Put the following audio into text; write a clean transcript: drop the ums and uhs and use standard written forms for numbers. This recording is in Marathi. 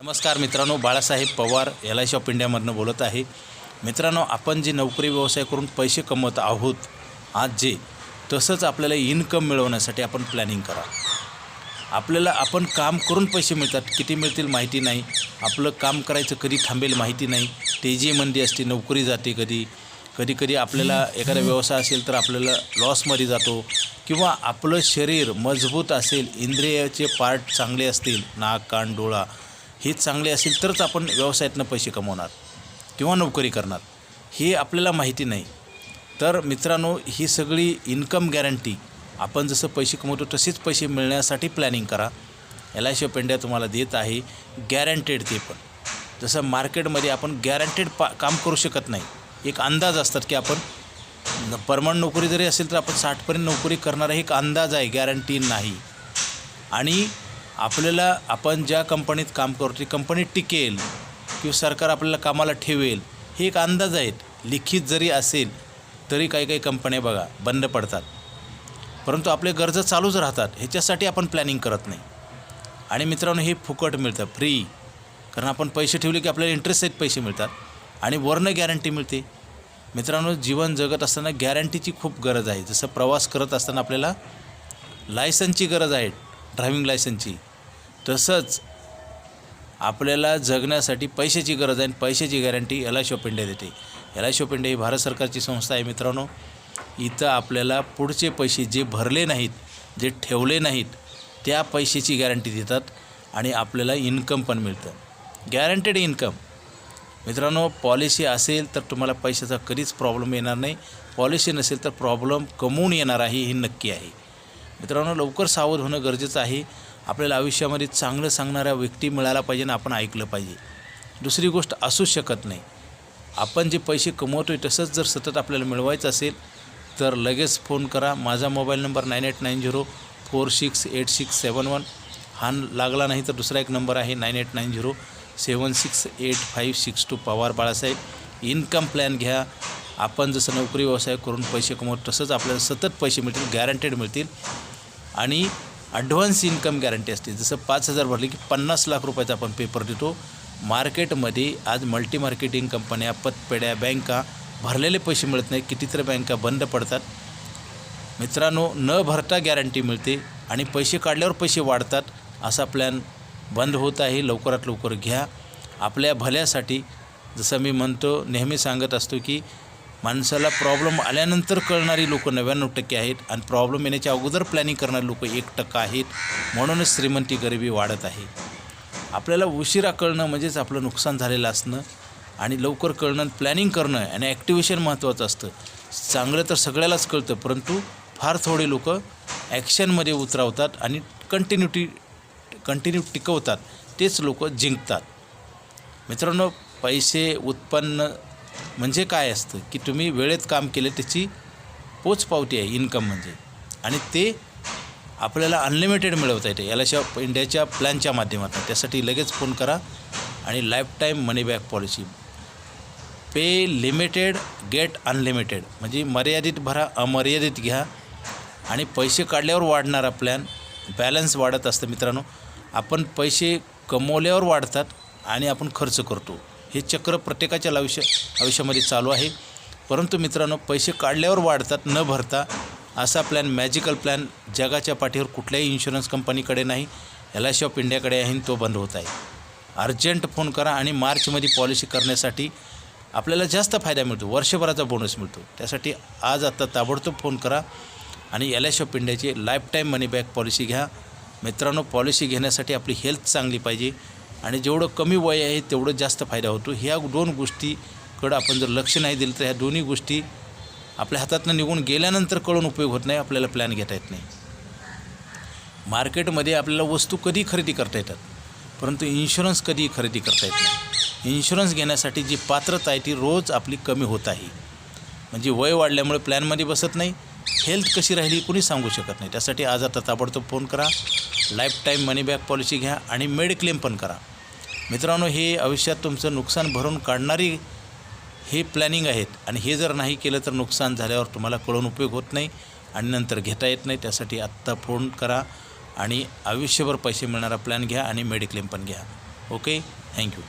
नमस्कार मित्रांनो, बाळासाहेब पवार LIC ऑफ इंडियामधून बोलत आहे। मित्रांनो, आपण जे नोकरी व्यवसाय करून पैसे कमवत आहोत आज तसंच आपल्याला इन्कम मिळवण्यासाठी आपण प्लॅनिंग करा। आपण काम करून पैसे मिळतात, किती मिळतील माहिती नाही, आपलं काम करायचं कधी थांबेल माहिती नाही, तेजी मंदी असते, नोकरी जाते, कधी आपल्याला एखादा व्यवसाय असेल तर आपल्याला लॉसमध्ये जातो, किंवा आपलं शरीर मजबूत असेल, इंद्रियाचे पार्ट चांगले असतील, नाक कान डोळा हे चांगले असेल तरच आपण व्यवसायातनं पैसे कमवणार किंवा नोकरी करणार, हे आपल्याला माहिती नाही। तर मित्रांनो, ही सगळी इन्कम गॅरंटी आपण जसं पैसे कमवतो तसेच पैसे मिळण्यासाठी प्लॅनिंग करा। LIC ऑफ इंडिया तुम्हाला देत आहे गॅरंटेड। ते पण जसं मार्केटमध्ये आपण गॅरंटेड काम करू शकत नाही, एक अंदाज असतात की आपण परमनंट नोकरी जरी असेल तर आपण 60पर्यंत नोकरी करणार, एक अंदाज आहे, गॅरंटी नाही। आणि आपल्याला आपण ज्या कंपनीत काम करतो ती कंपनी टिकेल किंवा सरकार आपल्याला कामाला ठेवेल हे एक अंदाज आहेत। लिखित जरी असेल तरी काही कंपन्या बघा बंद पडतात, परंतु आपले गरजा चालूच राहतात, ह्याच्यासाठी आपण प्लॅनिंग करत नाही। आणि मित्रांनो, हे फुकट मिळतं, फ्री, कारण आपण पैसे ठेवले की आपल्याला इंटरेस्ट सहित पैसे मिळतात आणि वरनं गॅरंटी मिळते। मित्रांनो, जीवन जगत असताना गॅरंटीची खूप गरज आहे। जसं प्रवास करत असताना आपल्याला लायसन्सची गरज आहे, ड्रायव्हिंग लायसन्सची, तसंच आपल्याला जगण्यासाठी पैशाची गरज आहे आणि पैशाची गॅरंटी LIC ऑफ इंडिया देते। LIC ऑफ इंडिया ही भारत सरकारची संस्था आहे। मित्रांनो, इथं आपल्याला पुढचे पैसे जे भरले नाहीत, जे ठेवले नाहीत, त्या पैशाची गॅरंटी देतात आणि आपल्याला इन्कम पण मिळतं, गॅरंटेड इन्कम। मित्रांनो, पॉलिसी असेल तर तुम्हाला पैशाचा कधीच प्रॉब्लेम येणार नाही, पॉलिसी नसेल तर प्रॉब्लेम कमवून येणार आहे, हे नक्की आहे। मित्रांनो, लवकर सावध होणं गरजेचं आहे। आपल्याला आयुष्यामध्ये चांगलं सांगणाऱ्या व्यक्ती मिळायला पाहिजे आणि आपण ऐकलं पाहिजे। दुसरी गोष्ट असूच शकत नाही, आपण जे पैसे कमवतो आहे तसंच जर सतत आपल्याला मिळवायचं असेल तर लगेच फोन करा। माझा मोबाईल नंबर 9890468671, हा लागला नाही तर दुसरा एक नंबर आहे 9890768562 पवार बाळासाहेब। इन्कम प्लॅन घ्या। आपण जसं नोकरी व्यवसाय करून पैसे कमवतो तसंच आपल्याला सतत पैसे मिळतील, गॅरंटेड मिळतील। आणि ॲडव्हान्स इन्कम गॅरंटी असते, जसं 5,000 भरले की 50 लाख रुपयाचा आपण पेपर देतो। मार्केटमध्ये आज मल्टी मार्केटिंग कंपन्या, पतपेढ्या, बँका भरलेले पैसे मिळत नाही, कितीतरी बँका बंद पडतात। मित्रांनो, न भरता गॅरंटी मिळते आणि पैसे काढल्यावर पैसे वाढतात, असा प्लॅन बंद होत आहे। लवकरात लवकर घ्या आपल्या भल्यासाठी। जसं मी म्हणतो, नेहमी सांगत असतो की माणसाला प्रॉब्लेम आल्यानंतर कळणारी लोकं 99% आहेत आणि प्रॉब्लेम येण्याच्या अगोदर प्लॅनिंग करणारी लोकं 1% आहेत। म्हणूनच श्रीमंती गरिबी वाढत आहे। आपल्याला उशिरा कळणं म्हणजेच आपलं नुकसान झालेलं असणं, आणि लवकर कळणं, प्लॅनिंग करणं आणि ॲक्टिव्हेशन महत्त्वाचं असतं। चांगलं तर सगळ्यालाच कळतं, परंतु फार थोडे लोकं ॲक्शनमध्ये उतरवतात आणि कंटिन्यू टिकवतात, तेच लोक जिंकतात। मित्रांनो, पैसे उत्पन्न म्हणजे काय असतं की तुम्ही वेळेत काम केले त्याची पोचपावती आहे इन्कम म्हणजे, आणि ते आपल्याला अनलिमिटेड मिळवता येते LIC ऑफ इंडियाच्या प्लॅनच्या माध्यमातून। त्यासाठी लगेच फोन करा आणि लाईफ टाईम मनी बॅक पॉलिसी, पे लिमिटेड गेट अनलिमिटेड, म्हणजे मर्यादित भरा अमर्यादित घ्या आणि पैसे काढल्यावर वाढणारा प्लॅन, बॅलन्स वाढत असतं। मित्रांनो, आपण पैसे कमवल्यावर वाढतात आणि आपण खर्च करतो, हे चक्र प्रत्येकाच्या आयुष्यामध्ये चालू आहे। परंतु मित्रांनो, पैसे काढल्यावर वाढतात न भरता, असा प्लॅन, मॅजिकल प्लॅन जगाच्या पाठीवर कुठल्याही इन्शुरन्स कंपनीकडे नाही, LIC ऑफ इंडियाकडे आहे, तो बंद होत आहे। अर्जंट फोन करा आणि मार्चमध्ये पॉलिसी करण्यासाठी आपल्याला जास्त फायदा मिळतो, वर्षभराचा बोनस मिळतो। त्यासाठी आता ताबडतोब फोन करा आणि LIC ऑफ इंडियाची लाईफ टाईम मनी बॅक पॉलिसी घ्या। मित्रांनो, पॉलिसी घेण्यासाठी आपली हेल्थ चांगली पाहिजे आणि जेवढं कमी वय आहे तेवढं जास्त फायदा होतो। ह्या दोन गोष्टीकडं आपण जर लक्ष नाही दिलं तर ह्या दोन्ही गोष्टी आपल्या हातातनं निघून गेल्यानंतर कळून उपयोग होत नाही, आपल्याला प्लॅन घेता येत नाही। मार्केटमध्ये आपल्याला वस्तू कधी खरेदी करता येतात, परंतु इन्शुरन्स कधी खरेदी करता येत नाही। इन्शुरन्स घेण्यासाठी जी पात्रता आहे ती रोज आपली कमी होत आहे, म्हणजे वय वाढल्यामुळे प्लॅनमध्ये बसत नाही, हेल्थ कशी राहिली कोणी सांगू शकत नाही। त्यासाठी आता ताबडतोब फोन करा, लाईफ टाईम मनी बॅक पॉलिसी घ्या आणि मेडिक्लेम पण करा। मित्रांनो, हे आयुष्यात तुमचं नुकसान भरून काढणारी हे प्लॅनिंग आहेत आणि हे जर नाही केलं तर नुकसान झाल्यावर तुम्हाला कळून उपयोग होत नाही आणि नंतर घेता येत नाही। त्यासाठी आत्ता फोन करा आणि आयुष्यभर पैसे मिळणारा प्लॅन घ्या आणि मेडिक्लेम पण घ्या। Okay, thank you.